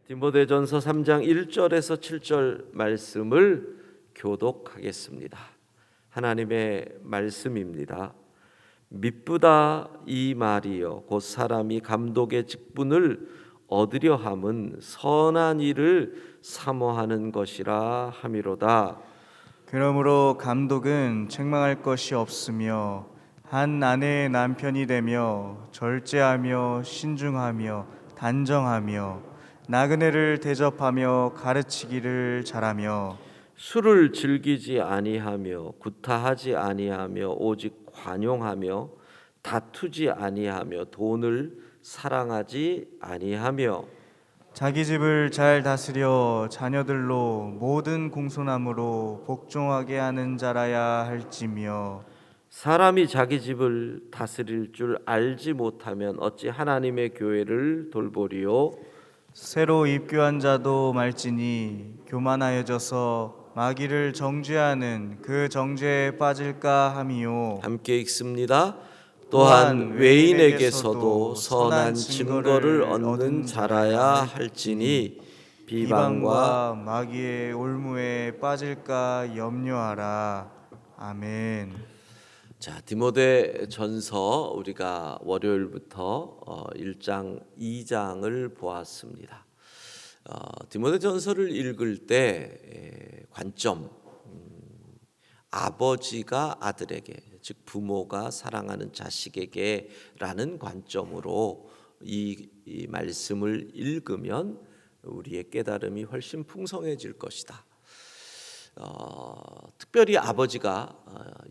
디모데전서 3장 1절에서 7절 말씀을 교독하겠습니다. 하나님의 말씀입니다. 미쁘다 이 말이여 곧 사람이 감독의 직분을 얻으려 함은 선한 일을 사모하는 것이라 함이로다. 그러므로 감독은 책망할 것이 없으며 한 아내의 남편이 되며 절제하며 신중하며 단정하며 나그네를 대접하며 가르치기를 잘하며 술을 즐기지 아니하며 구타하지 아니하며 오직 관용하며 다투지 아니하며 돈을 사랑하지 아니하며 자기 집을 잘 다스려 자녀들로 모든 공손함으로 복종하게 하는 자라야 할지며 사람이 자기 집을 다스릴 줄 알지 못하면 어찌 하나님의 교회를 돌보리요. 새로 입교한 자도 말지니 교만하여져서 마귀를 정죄하는 그 정죄에 빠질까 함이요. 함께 읽습니다. 또한 외인에게서도 선한 증거를 얻는 자라야 할지니 비방과 비방과 마귀의 올무에 빠질까 염려하라. 아멘. 자, 디모데전서 우리가 월요일부터 1장, 2장을 보았습니다. 디모데전서를 읽을 때 관점, 아버지가 아들에게, 즉 부모가 사랑하는 자식에게라는 관점으로 이 말씀을 읽으면 우리의 깨달음이 훨씬 풍성해질 것이다. 특별히 아버지가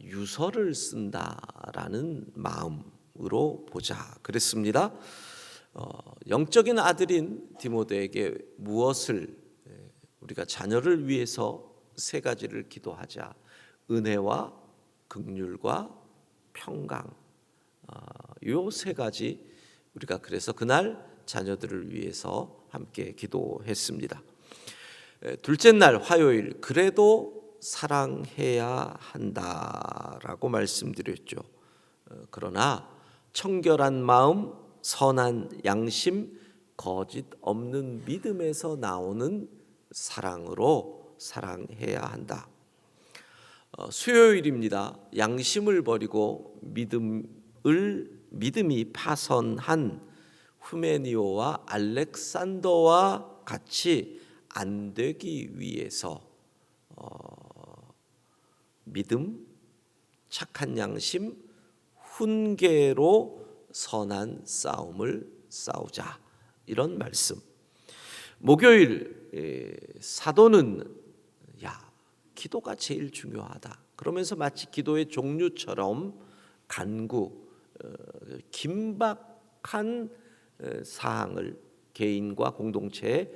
유서를 쓴다라는 마음으로 보자 그랬습니다. 영적인 아들인 디모데에게 무엇을 우리가 자녀를 위해서 세 가지를 기도하자. 은혜와 긍휼과 평강, 요 세 가지 우리가 그래서 그날 자녀들을 위해서 함께 기도했습니다. 둘째 날 화요일 그래도 사랑해야 한다라고 말씀드렸죠. 그러나 청결한 마음, 선한 양심, 거짓 없는 믿음에서 나오는 사랑으로 사랑해야 한다. 수요일입니다. 양심을 버리고 믿음이 파선한 후메니오와 알렉산더와 같이 안 되기 위해서 믿음, 착한 양심, 훈계로 선한 싸움을 싸우자, 이런 말씀. 목요일 사도는 기도가 제일 중요하다. 그러면서 마치 기도의 종류처럼 간구, 긴박한 사항을 개인과 공동체에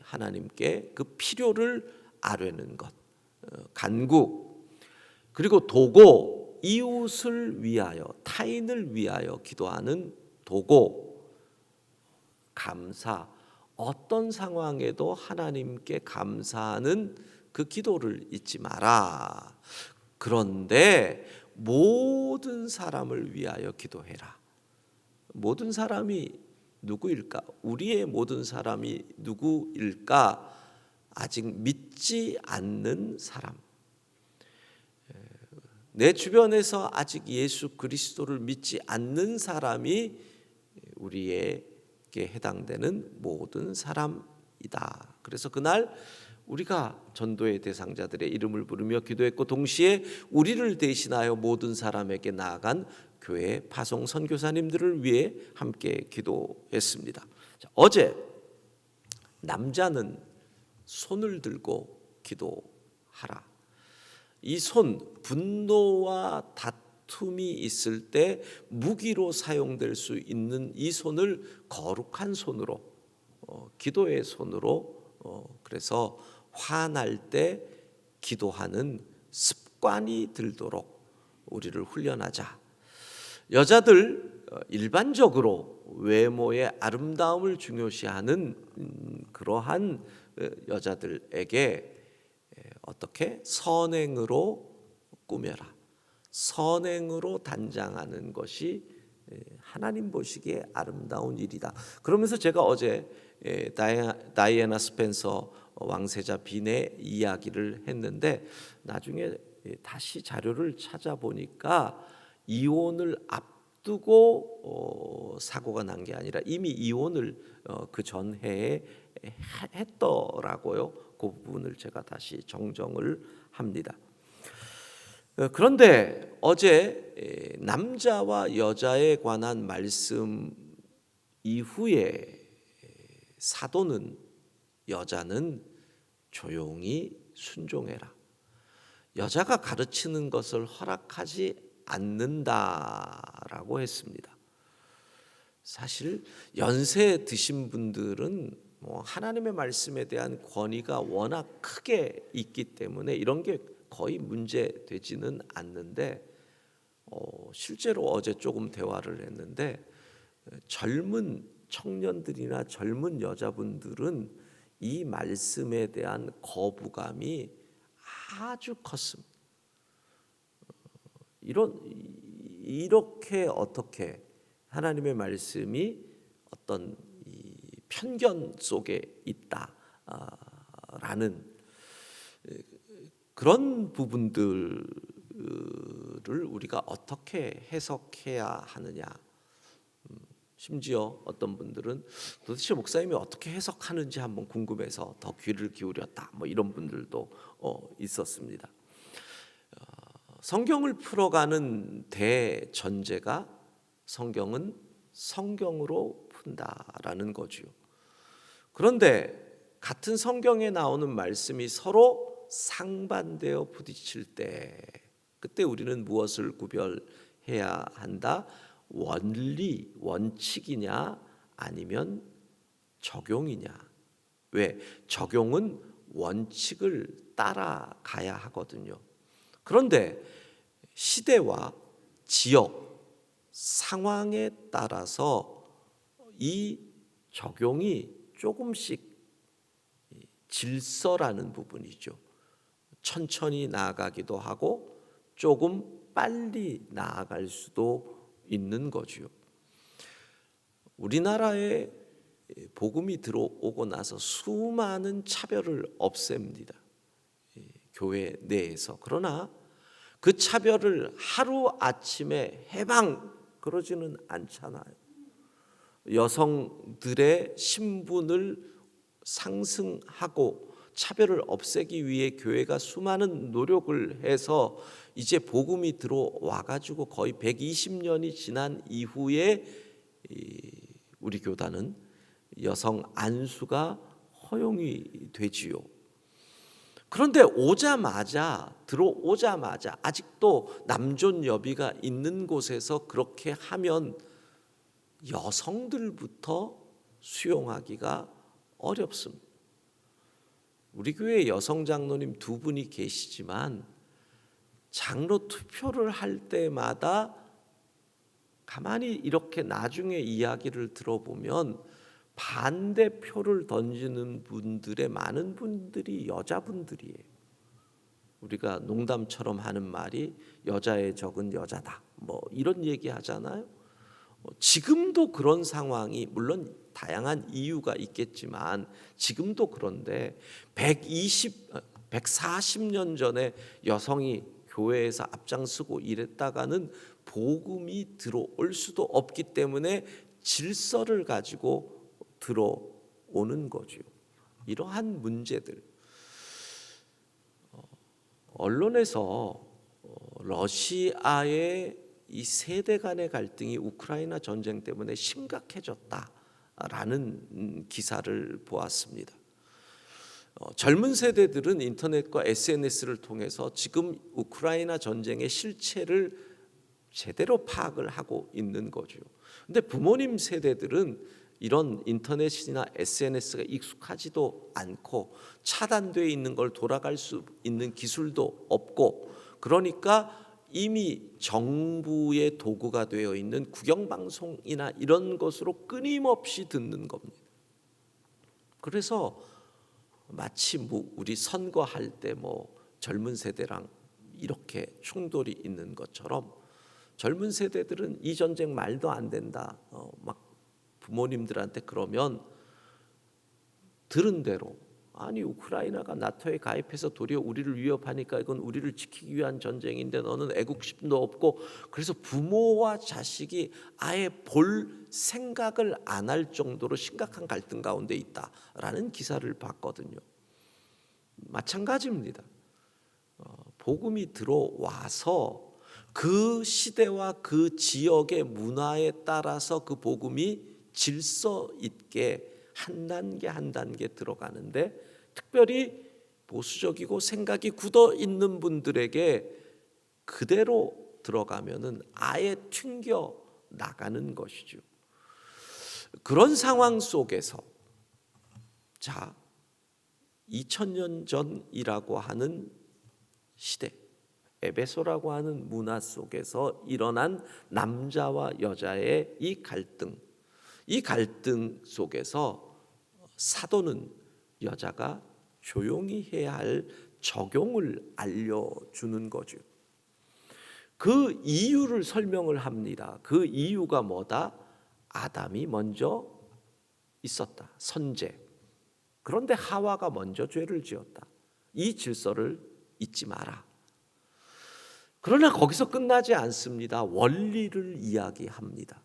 하나님께 그 필요를 아뢰는 것, 간구, 그리고 도고, 이웃을 위하여, 타인을 위하여 기도하는 도고, 감사, 어떤 상황에도 하나님께 감사하는 그 기도를 잊지 마라. 그런데 모든 사람을 위하여 기도해라. 모든 사람이 누구일까? 우리의 모든 사람이 누구일까? 아직 믿지 않는 사람. 내 주변에서 아직 예수 그리스도를 믿지 않는 사람이 우리에게 해당되는 모든 사람이다. 그래서 그날 우리가 전도의 대상자들의 이름을 부르며 기도했고, 동시에 우리를 대신하여 모든 사람에게 나아간 교회 파송 선교사님들을 위해 함께 기도했습니다. 어제 남자는 손을 들고 기도하라. 이 손, 분노와 다툼이 있을 때 무기로 사용될 수 있는 이 손을 거룩한 손으로, 기도의 손으로, 그래서 화날 때 기도하는 습관이 들도록 우리를 훈련하자. 여자들 일반적으로 외모의 아름다움을 중요시하는 그러한 여자들에게 어떻게 선행으로 꾸며라. 선행으로 단장하는 것이 하나님 보시기에 아름다운 일이다. 그러면서 제가 어제 다이애나 스펜서 왕세자 빈의 이야기를 했는데 나중에 다시 자료를 찾아보니까 이혼을 앞두고 사고가 난 게 아니라 이미 이혼을 그 전해에 했더라고요. 그 부분을 제가 다시 정정을 합니다. 그런데 어제 남자와 여자에 관한 말씀 이후에 사도는 여자는 조용히 순종해라. 여자가 가르치는 것을 허락하지 않는다라고 했습니다. 사실 연세 드신 분들은 하나님의 말씀에 대한 권위가 워낙 크게 있기 때문에 이런 게 거의 문제되지는 않는데 실제로 어제 조금 대화를 했는데 젊은 청년들이나 젊은 여자분들은 이 말씀에 대한 거부감이 아주 컸습니다. 이렇게 어떻게 하나님의 말씀이 어떤 이 편견 속에 있다라는 그런 부분들을 우리가 어떻게 해석해야 하느냐. 심지어 어떤 분들은 도대체 목사님이 어떻게 해석하는지 한번 궁금해서 더 귀를 기울였다. 이런 분들도 있었습니다. 성경을 풀어가는 대전제가 성경은 성경으로 푼다라는 거지요. 그런데 같은 성경에 나오는 말씀이 서로 상반되어 부딪힐 때 그때 우리는 무엇을 구별해야 한다? 원리, 원칙이냐 아니면 적용이냐. 왜? 적용은 원칙을 따라가야 하거든요. 그런데 시대와 지역, 상황에 따라서 이 적용이 조금씩 질서라는 부분이죠. 천천히 나아가기도 하고 조금 빨리 나아갈 수도 있는 거죠. 우리나라에 복음이 들어오고 나서 수많은 차별을 없앱니다. 교회 내에서. 그러나 그 차별을 하루아침에 해방 그러지는 않잖아요. 여성들의 신분을 상승하고 차별을 없애기 위해 교회가 수많은 노력을 해서 이제 복음이 들어와 가지고 거의 120년이 지난 이후에 우리 교단은 여성 안수가 허용이 되지요. 그런데 들어오자마자 아직도 남존 여비가 있는 곳에서 그렇게 하면 여성들부터 수용하기가 어렵습니다. 우리 교회 여성 장로님 2분이 계시지만 장로 투표를 할 때마다 가만히 이렇게 나중에 이야기를 들어보면 반대표를 던지는 분들의 많은 분들이 여자분들이에요. 우리가 농담처럼 하는 말이 여자의 적은 여자다. 이런 얘기 하잖아요. 지금도 그런 상황이 물론 다양한 이유가 있겠지만 지금도 그런데 140년 전에 여성이 교회에서 앞장서고 이랬다가는 복음이 들어올 수도 없기 때문에 질서를 가지고 들어오는 거죠. 이러한 문제들 언론에서 러시아의 이 세대 간의 갈등이 우크라이나 전쟁 때문에 심각해졌다라는 기사를 보았습니다. 젊은 세대들은 인터넷과 SNS를 통해서 지금 우크라이나 전쟁의 실체를 제대로 파악을 하고 있는 거죠. 근데 부모님 세대들은 이런 인터넷이나 SNS가 익숙하지도 않고 차단되어 있는 걸 돌아갈 수 있는 기술도 없고 그러니까 이미 정부의 도구가 되어 있는 국영방송이나 이런 것으로 끊임없이 듣는 겁니다. 그래서 마치 우리 선거할 때 젊은 세대랑 이렇게 충돌이 있는 것처럼 젊은 세대들은 이 전쟁 말도 안 된다 막 부모님들한테 그러면 들은 대로 아니 우크라이나가 나토에 가입해서 도리어 우리를 위협하니까 이건 우리를 지키기 위한 전쟁인데 너는 애국심도 없고 그래서 부모와 자식이 아예 볼 생각을 안 할 정도로 심각한 갈등 가운데 있다라는 기사를 봤거든요. 마찬가지입니다. 복음이 들어와서 그 시대와 그 지역의 문화에 따라서 그 복음이 질서 있게 한 단계 한 단계 들어가는데 특별히 보수적이고 생각이 굳어 있는 분들에게 그대로 들어가면은 아예 튕겨 나가는 것이죠. 그런 상황 속에서 자 2000년 전이라고 하는 시대 에베소라고 하는 문화 속에서 일어난 남자와 여자의 이 갈등 속에서 사도는 여자가 조용히 해야 할 적용을 알려주는 거죠. 그 이유를 설명을 합니다. 그 이유가 뭐다? 아담이 먼저 있었다. 선제. 그런데 하와가 먼저 죄를 지었다. 이 질서를 잊지 마라. 그러나 거기서 끝나지 않습니다. 원리를 이야기합니다.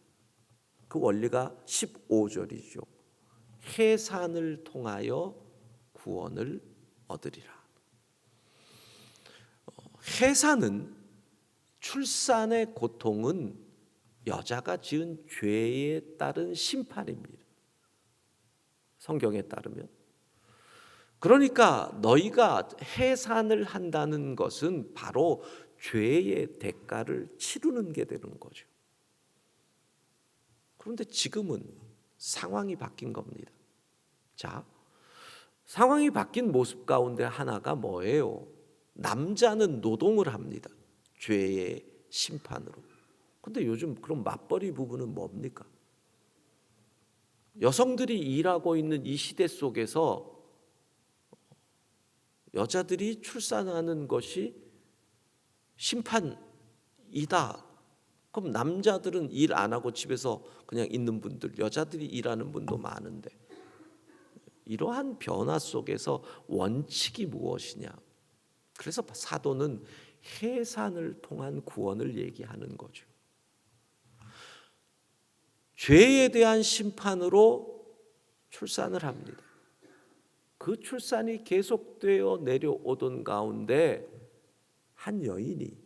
그 원리가 15절이죠. 해산을 통하여 구원을 얻으리라. 해산은 출산의 고통은 여자가 지은 죄에 따른 심판입니다. 성경에 따르면. 그러니까 너희가 해산을 한다는 것은 바로 죄의 대가를 치르는 게 되는 거죠. 그런데 지금은 상황이 바뀐 겁니다. 자, 상황이 바뀐 모습 가운데 하나가 뭐예요? 남자는 노동을 합니다. 죄의 심판으로. 근데 요즘 그런 맞벌이 부부는 뭡니까? 여성들이 일하고 있는 이 시대 속에서 여자들이 출산하는 것이 심판이다. 그럼 남자들은 일 안 하고 집에서 그냥 있는 분들, 여자들이 일하는 분도 많은데 이러한 변화 속에서 원칙이 무엇이냐? 그래서 사도는 해산을 통한 구원을 얘기하는 거죠. 죄에 대한 심판으로 출산을 합니다. 그 출산이 계속되어 내려오던 가운데 한 여인이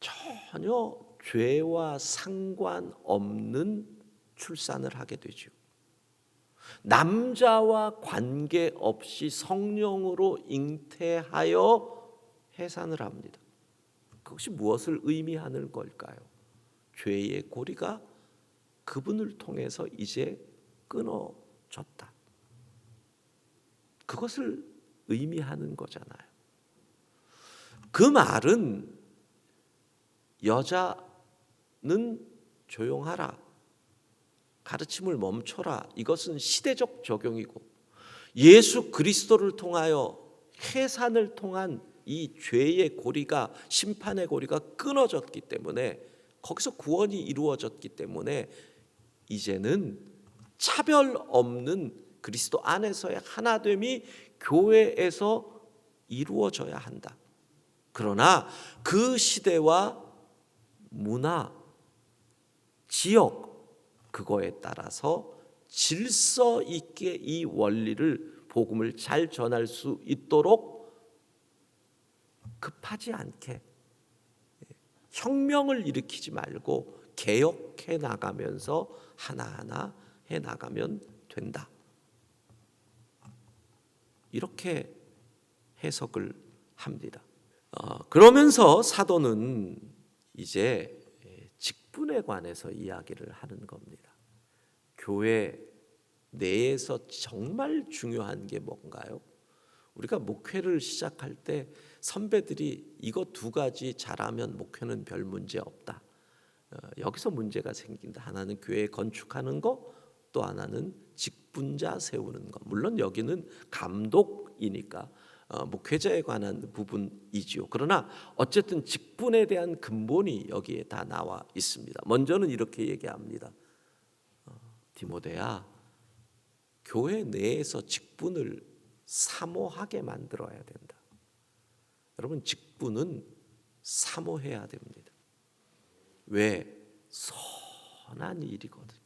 전혀 죄와 상관없는 출산을 하게 되죠. 남자와 관계없이 성령으로 잉태하여 해산을 합니다. 그것이 무엇을 의미하는 걸까요? 죄의 고리가 그분을 통해서 이제 끊어졌다. 그것을 의미하는 거잖아요. 그 말은 여자는 조용하라, 가르침을 멈춰라. 이것은 시대적 적용이고 예수 그리스도를 통하여 해산을 통한 이 죄의 고리가, 심판의 고리가 끊어졌기 때문에, 거기서 구원이 이루어졌기 때문에 이제는 차별 없는 그리스도 안에서의 하나됨이 교회에서 이루어져야 한다. 그러나 그 시대와 문화, 지역, 그거에 따라서 질서 있게 이 원리를, 복음을 잘 전할 수 있도록 급하지 않게 혁명을 일으키지 말고 개혁해 나가면서 하나하나 해 나가면 된다. 이렇게 해석을 합니다. 그러면서 사도는 이제 직분에 관해서 이야기를 하는 겁니다. 교회 내에서 정말 중요한 게 뭔가요? 우리가 목회를 시작할 때 선배들이 이거 두 가지 잘하면 목회는 별 문제 없다. 여기서 문제가 생긴다. 하나는 교회 건축하는 거, 또 하나는 직분자 세우는 것. 물론 여기는 감독이니까 목회자에 관한 부분이지요. 그러나 어쨌든 직분에 대한 근본이 여기에 다 나와 있습니다. 먼저는 이렇게 얘기합니다. 디모데야, 교회 내에서 직분을 사모하게 만들어야 된다. 여러분, 직분은 사모해야 됩니다. 왜? 선한 일이거든요.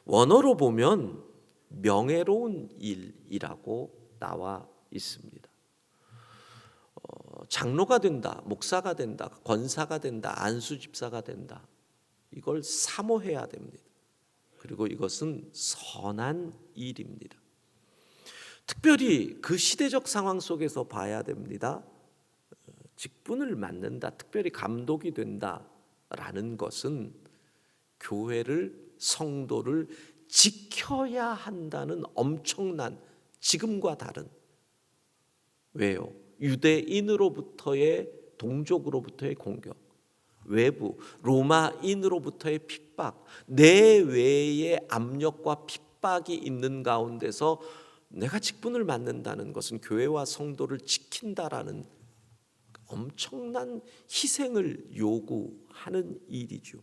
원어로 보면 명예로운 일이라고 나와 있습니다. 장로가 된다, 목사가 된다, 권사가 된다, 안수집사가 된다. 이걸 사모해야 됩니다. 그리고 이것은 선한 일입니다. 특별히 그 시대적 상황 속에서 봐야 됩니다. 직분을 맡는다, 특별히 감독이 된다라는 것은 교회를, 성도를 지켜야 한다는 엄청난, 지금과 다른, 왜요? 유대인으로부터의, 동족으로부터의 공격, 외부 로마인으로부터의 핍박, 내외의 압력과 핍박이 있는 가운데서 내가 직분을 맡는다는 것은 교회와 성도를 지킨다라는 엄청난 희생을 요구하는 일이죠.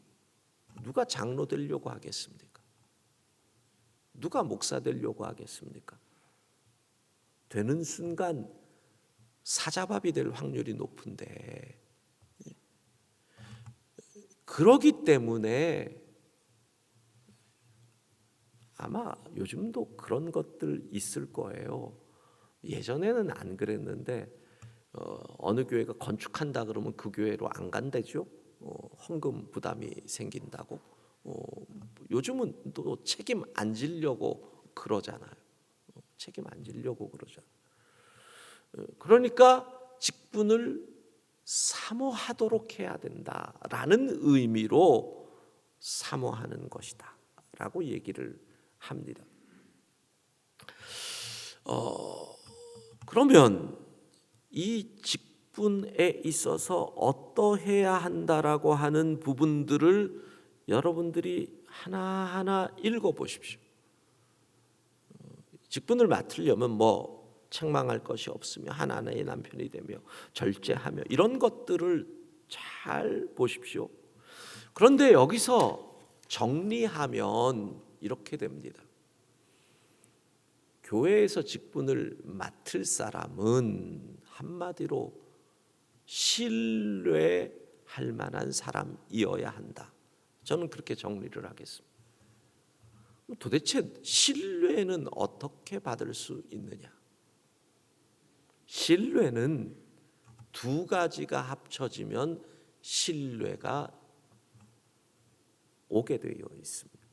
누가 장로 되려고 하겠습니까? 누가 목사 되려고 하겠습니까? 되는 순간 사자밥이 될 확률이 높은데, 그러기 때문에 아마 요즘도 그런 것들 있을 거예요. 예전에는 안 그랬는데 어느 교회가 건축한다 그러면 그 교회로 안 간다죠. 헌금 부담이 생긴다고. 요즘은 또 책임 안 지려고 그러잖아요. 책임 안 지려고 그러잖아요. 그러니까 직분을 사모하도록 해야 된다라는 의미로 사모하는 것이다 라고 얘기를 합니다. 그러면 이 직분에 있어서 어떠해야 한다라고 하는 부분들을 여러분들이 하나하나 읽어보십시오. 직분을 맡으려면 뭐 책망할 것이 없으며 하나님의 남편이 되며 절제하며 이런 것들을 잘 보십시오. 그런데 여기서 정리하면 이렇게 됩니다. 교회에서 직분을 맡을 사람은 한마디로 신뢰할 만한 사람이어야 한다. 저는 그렇게 정리를 하겠습니다. 도대체 신뢰는 어떻게 받을 수 있느냐? 신뢰는 두 가지가 합쳐지면 신뢰가 오게 되어 있습니다.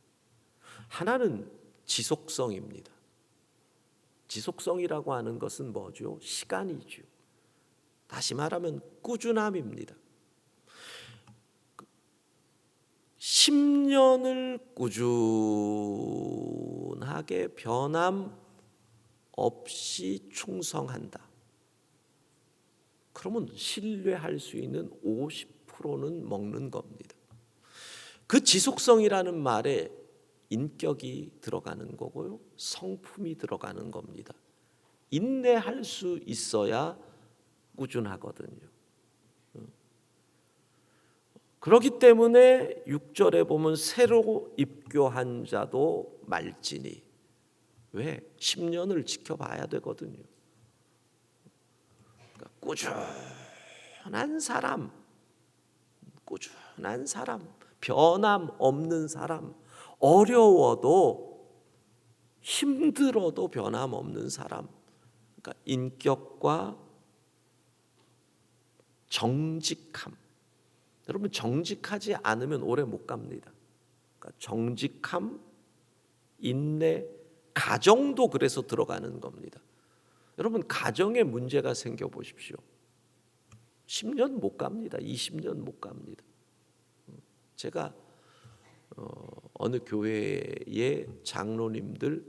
하나는 지속성입니다. 지속성이라고 하는 것은 뭐죠? 시간이죠. 다시 말하면 꾸준함입니다. 10년을 꾸준하게 변함 없이 충성한다. 그러면 신뢰할 수 있는 50%는 먹는 겁니다. 그 지속성이라는 말에 인격이 들어가는 거고요, 성품이 들어가는 겁니다. 인내할 수 있어야 꾸준하거든요. 그렇기 때문에 6절에 보면 새로 입교한 자도 말지니, 왜? 10년을 지켜봐야 되거든요. 그러니까 꾸준한 사람, 변함 없는 사람, 어려워도 힘들어도 변함 없는 사람, 그러니까 인격과 정직함. 여러분, 정직하지 않으면 오래 못 갑니다. 그러니까 정직함, 인내, 가정도 그래서 들어가는 겁니다. 여러분, 가정에 문제가 생겨 보십시오. 10년 못 갑니다. 20년 못 갑니다. 제가 어느 교회의 장로님들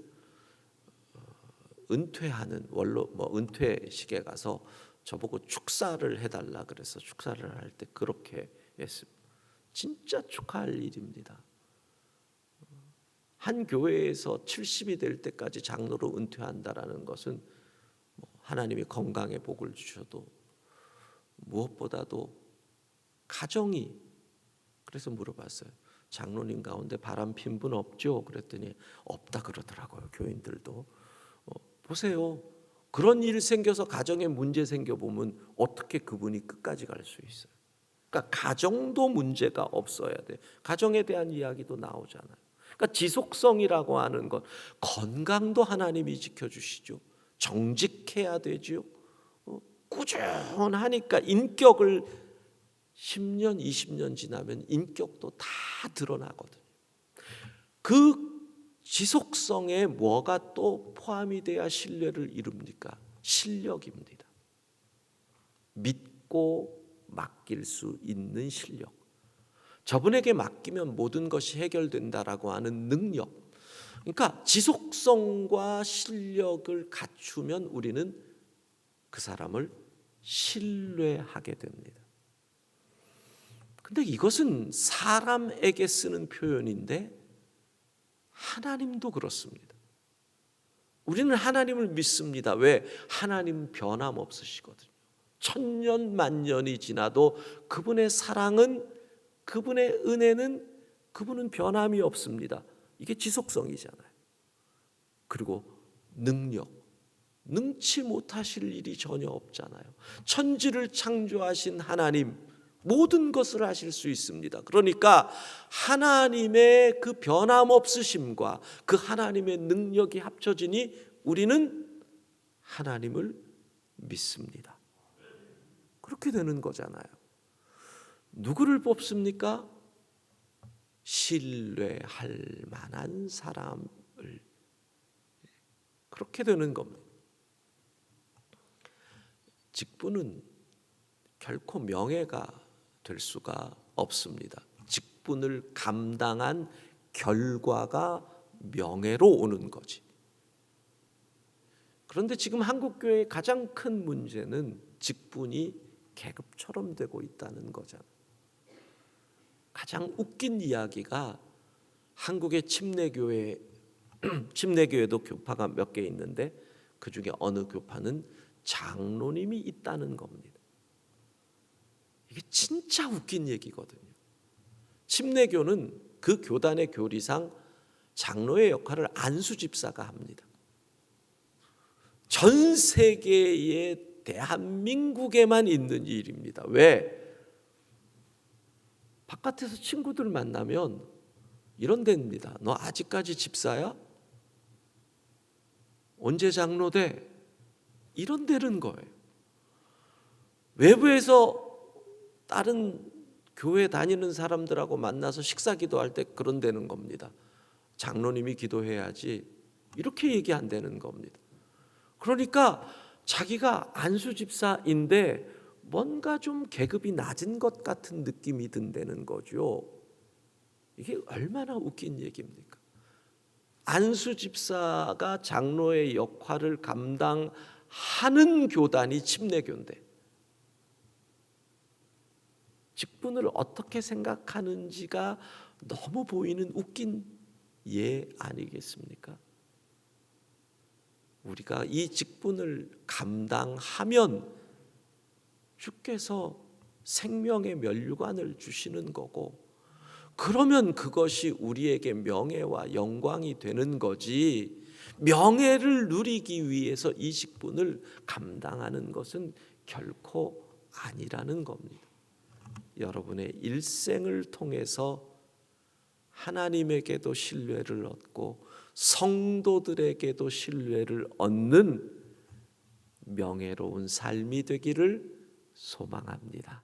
은퇴하는 은퇴식에 가서 저보고 축사를 해달라 그래서 축사를 할 때 그렇게 했습니다. 진짜 축하할 일입니다. 한 교회에서 70이 될 때까지 장로로 은퇴한다라는 것은 하나님이 건강의 복을 주셔도 무엇보다도 가정이, 그래서 물어봤어요. 장로님 가운데 바람핀 분 없죠? 그랬더니 없다 그러더라고요. 교인들도. 보세요. 그런 일 생겨서 가정에 문제 생겨보면 어떻게 그분이 끝까지 갈 수 있어요? 그러니까 가정도 문제가 없어야 돼. 가정에 대한 이야기도 나오잖아요. 그러니까 지속성이라고 하는 것, 건강도 하나님이 지켜주시죠. 정직해야 되죠. 꾸준하니까 인격을 10년, 20년 지나면 인격도 다 드러나거든요. 그 지속성에 뭐가 또 포함이 돼야 신뢰를 이룹니까? 실력입니다. 믿고 맡길 수 있는 실력. 저분에게 맡기면 모든 것이 해결된다라고 하는 능력. 그러니까 지속성과 실력을 갖추면 우리는 그 사람을 신뢰하게 됩니다. 근데 이것은 사람에게 쓰는 표현인데 하나님도 그렇습니다. 우리는 하나님을 믿습니다. 왜? 하나님 변함없으시거든요. 천년 만년이 지나도 그분의 사랑은, 그분의 은혜는, 그분은 변함이 없습니다. 이게 지속성이잖아요. 그리고 능력, 능치 못하실 일이 전혀 없잖아요. 천지를 창조하신 하나님, 모든 것을 하실 수 있습니다. 그러니까 하나님의 그 변함없으심과 그 하나님의 능력이 합쳐지니 우리는 하나님을 믿습니다. 그렇게 되는 거잖아요. 누구를 뽑습니까? 신뢰할 만한 사람을. 그렇게 되는 겁니다. 직분은 결코 명예가 될 수가 없습니다. 직분을 감당한 결과가 명예로 오는 거지. 그런데 지금 한국교회의 가장 큰 문제는 직분이 계급처럼 되고 있다는 거잖아요. 가장 웃긴 이야기가 한국의 침례교회도 교파가 몇 개 있는데 그 중에 어느 교파는 장로님이 있다는 겁니다. 이게 진짜 웃긴 얘기거든요. 침례교는 그 교단의 교리상 장로의 역할을 안수 집사가 합니다. 전 세계의 대한민국에만 있는 일입니다. 왜? 바깥에서 친구들 만나면 이런 데입니다. 너 아직까지 집사야? 언제 장로 돼? 이런 데는 거예요. 외부에서 다른 교회 다니는 사람들하고 만나서 식사 기도할 때 그런 데는 겁니다. 장로님이 기도해야지 이렇게 얘기 안 되는 겁니다. 그러니까 자기가 안수 집사인데 뭔가 좀 계급이 낮은 것 같은 느낌이 든다는 거죠. 이게 얼마나 웃긴 얘기입니까? 안수 집사가 장로의 역할을 감당하는 교단이 침례교인데 직분을 어떻게 생각하는지가 너무 보이는 웃긴 예 아니겠습니까? 우리가 이 직분을 감당하면 주께서 생명의 면류관을 주시는 거고, 그러면 그것이 우리에게 명예와 영광이 되는 거지, 명예를 누리기 위해서 이 직분을 감당하는 것은 결코 아니라는 겁니다. 여러분의 일생을 통해서 하나님에게도 신뢰를 얻고 성도들에게도 신뢰를 얻는 명예로운 삶이 되기를 소망합니다.